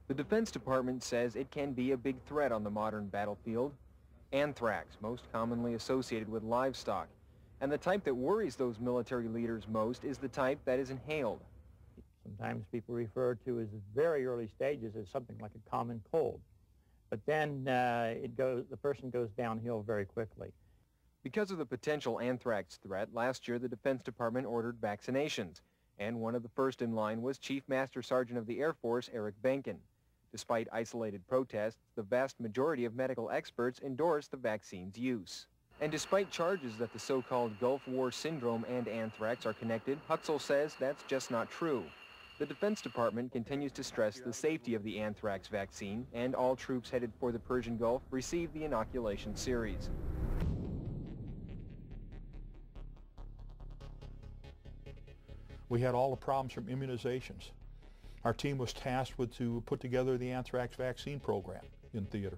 The Defense Department says it can be a big threat on the modern battlefield. Anthrax, most commonly associated with livestock. And the type that worries those military leaders most is the type that is inhaled. Sometimes people refer to as very early stages as something like a common cold. But then the person goes downhill very quickly. Because of the potential anthrax threat, last year the Defense Department ordered vaccinations. And one of the first in line was Chief Master Sergeant of the Air Force, Eric Benken. Despite isolated protests, the vast majority of medical experts endorsed the vaccine's use. And despite charges that the so-called Gulf War syndrome and anthrax are connected, Huxell says that's just not true. The Defense Department continues to stress the safety of the anthrax vaccine, and all troops headed for the Persian Gulf receive the inoculation series. We had all the problems from immunizations. Our team was tasked to put together the anthrax vaccine program in theater.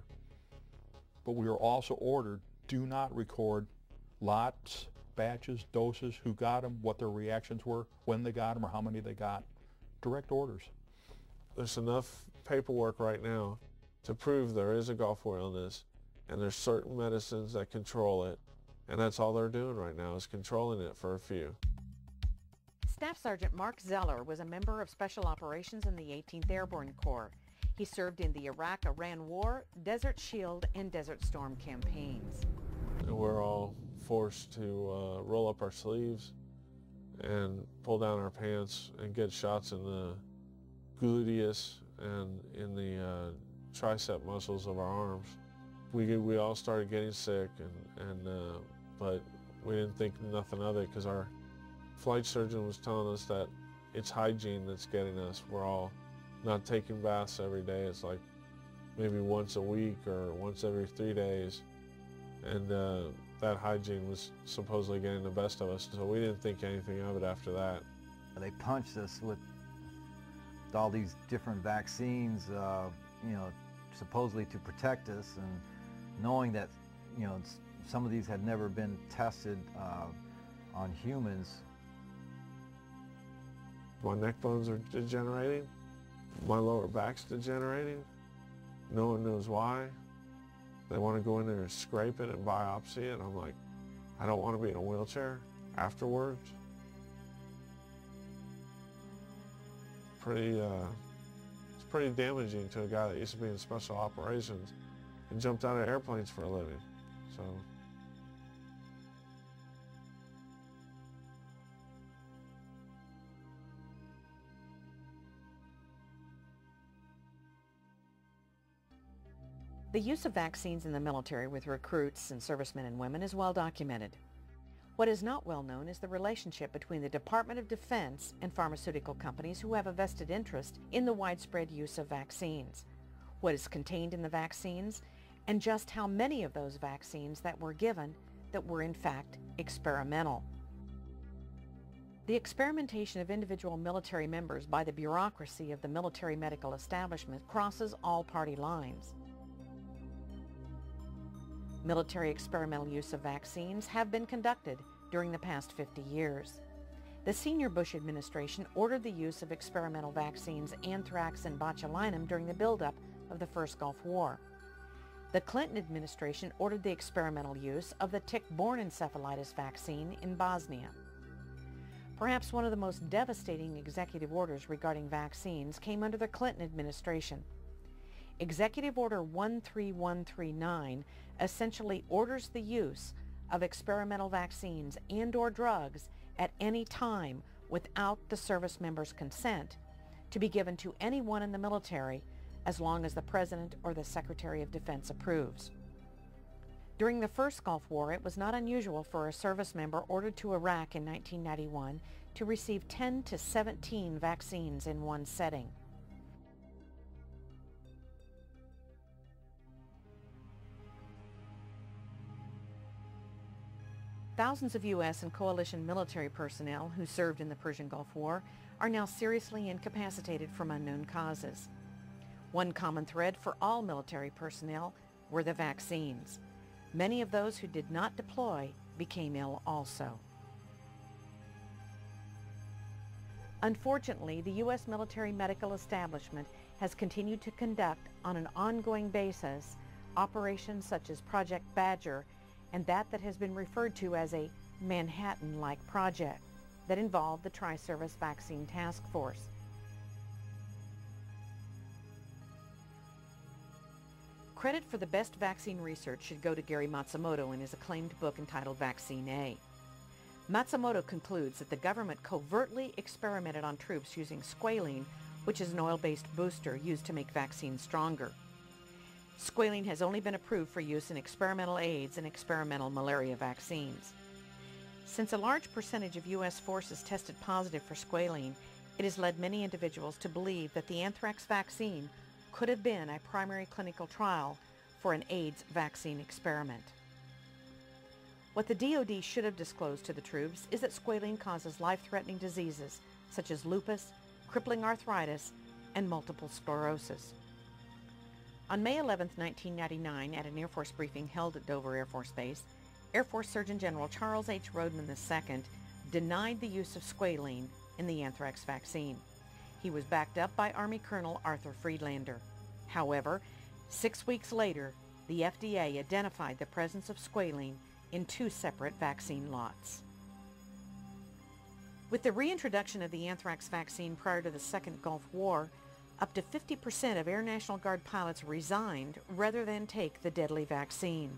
But we were also ordered, do not record lots, batches, doses, who got them, what their reactions were, when they got them, or how many they got. Direct orders. There's enough paperwork right now to prove there is a Gulf War illness, and there's certain medicines that control it, and that's all they're doing right now is controlling it for a few. Staff Sergeant Mark Zeller was a member of Special Operations in the 18th Airborne Corps. He served in the Iraq-Iran War, Desert Shield, and Desert Storm campaigns. And we're all forced to roll up our sleeves and pull down our pants and get shots in the gluteus and in the tricep muscles of our arms. We all started getting sick, but we didn't think nothing of it because our flight surgeon was telling us that it's hygiene that's getting us. We're all not taking baths every day. It's like maybe once a week or once every 3 days. And that hygiene was supposedly getting the best of us, so we didn't think anything of it after that. They punched us with all these different vaccines, supposedly to protect us, and knowing that, some of these had never been tested on humans. My neck bones are degenerating. My lower back's degenerating. No one knows why. They want to go in there and scrape it and biopsy it. I'm like, I don't want to be in a wheelchair afterwards. It's pretty damaging to a guy that used to be in special operations and jumped out of airplanes for a living. So. The use of vaccines in the military with recruits and servicemen and women is well documented. What is not well known is the relationship between the Department of Defense and pharmaceutical companies who have a vested interest in the widespread use of vaccines, what is contained in the vaccines, and just how many of those vaccines that were given that were in fact experimental. The experimentation of individual military members by the bureaucracy of the military medical establishment crosses all party lines. Military experimental use of vaccines have been conducted during the past 50 years. The senior Bush administration ordered the use of experimental vaccines anthrax and botulinum during the buildup of the first Gulf War. The Clinton administration ordered the experimental use of the tick-borne encephalitis vaccine in Bosnia. Perhaps one of the most devastating executive orders regarding vaccines came under the Clinton administration. Executive Order 13139 essentially orders the use of experimental vaccines and/or drugs at any time without the service member's consent to be given to anyone in the military as long as the President or the Secretary of Defense approves. During the first Gulf War, it was not unusual for a service member ordered to Iraq in 1991 to receive 10 to 17 vaccines in one setting. Thousands of U.S. and coalition military personnel who served in the Persian Gulf War are now seriously incapacitated from unknown causes. One common thread for all military personnel were the vaccines. Many of those who did not deploy became ill also. Unfortunately, the U.S. military medical establishment has continued to conduct on an ongoing basis operations such as Project Badger and that has been referred to as a Manhattan-like project that involved the Tri-Service Vaccine Task Force. Credit for the best vaccine research should go to Gary Matsumoto in his acclaimed book entitled Vaccine A. Matsumoto concludes that the government covertly experimented on troops using squalene, which is an oil-based booster used to make vaccines stronger. Squalene has only been approved for use in experimental AIDS and experimental malaria vaccines. Since a large percentage of U.S. forces tested positive for squalene, it has led many individuals to believe that the anthrax vaccine could have been a primary clinical trial for an AIDS vaccine experiment. What the DoD should have disclosed to the troops is that squalene causes life-threatening diseases such as lupus, crippling arthritis, and multiple sclerosis. On May 11, 1999, at an Air Force briefing held at Dover Air Force Base, Air Force Surgeon General Charles H. Rodman II denied the use of squalene in the anthrax vaccine. He was backed up by Army Colonel Arthur Friedlander. However, 6 weeks later, the FDA identified the presence of squalene in 2 separate vaccine lots. With the reintroduction of the anthrax vaccine prior to the Second Gulf War, up to 50% of Air National Guard pilots resigned rather than take the deadly vaccine.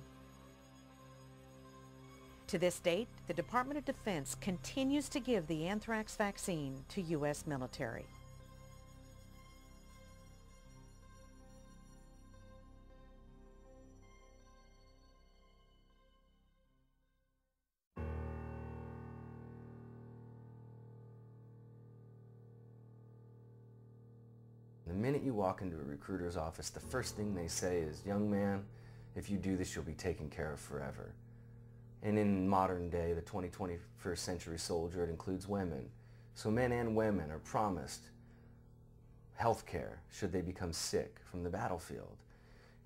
To this date, the Department of Defense continues to give the anthrax vaccine to U.S. military. The minute you walk into a recruiter's office, the first thing they say is, "Young man, if you do this, you'll be taken care of forever." And in modern day, the 21st century soldier, it includes women. So men and women are promised health care should they become sick from the battlefield.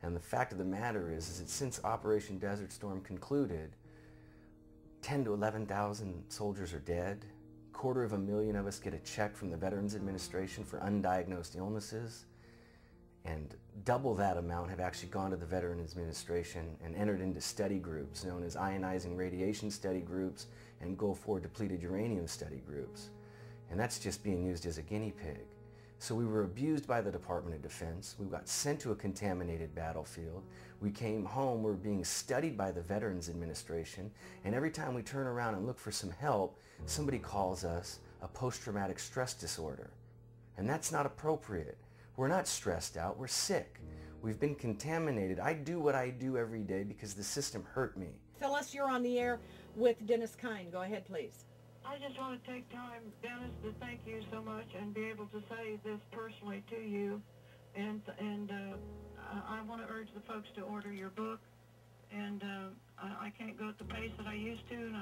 And the fact of the matter is that since Operation Desert Storm concluded, 10 to 11,000 soldiers are dead. 250,000 of us get a check from the Veterans Administration for undiagnosed illnesses, and double that amount have actually gone to the Veterans Administration and entered into study groups known as ionizing radiation study groups and Gulf War depleted uranium study groups. And that's just being used as a guinea pig. So we were abused by the Department of Defense. We got sent to a contaminated battlefield. We came home, we're being studied by the Veterans Administration, and every time we turn around and look for some help, somebody calls us a post-traumatic stress disorder. And that's not appropriate. We're not stressed out, we're sick. We've been contaminated. I do what I do every day because the system hurt me. Phyllis, you're on the air with Dennis Kine. Go ahead, please. I just want to take time, Dennis, to thank you so much and be able to say this personally to you. And I want to urge the folks to order your book. And I can't go at the pace that I used to, and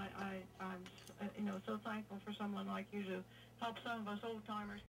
I'm so thankful for someone like you to help some of us old-timers.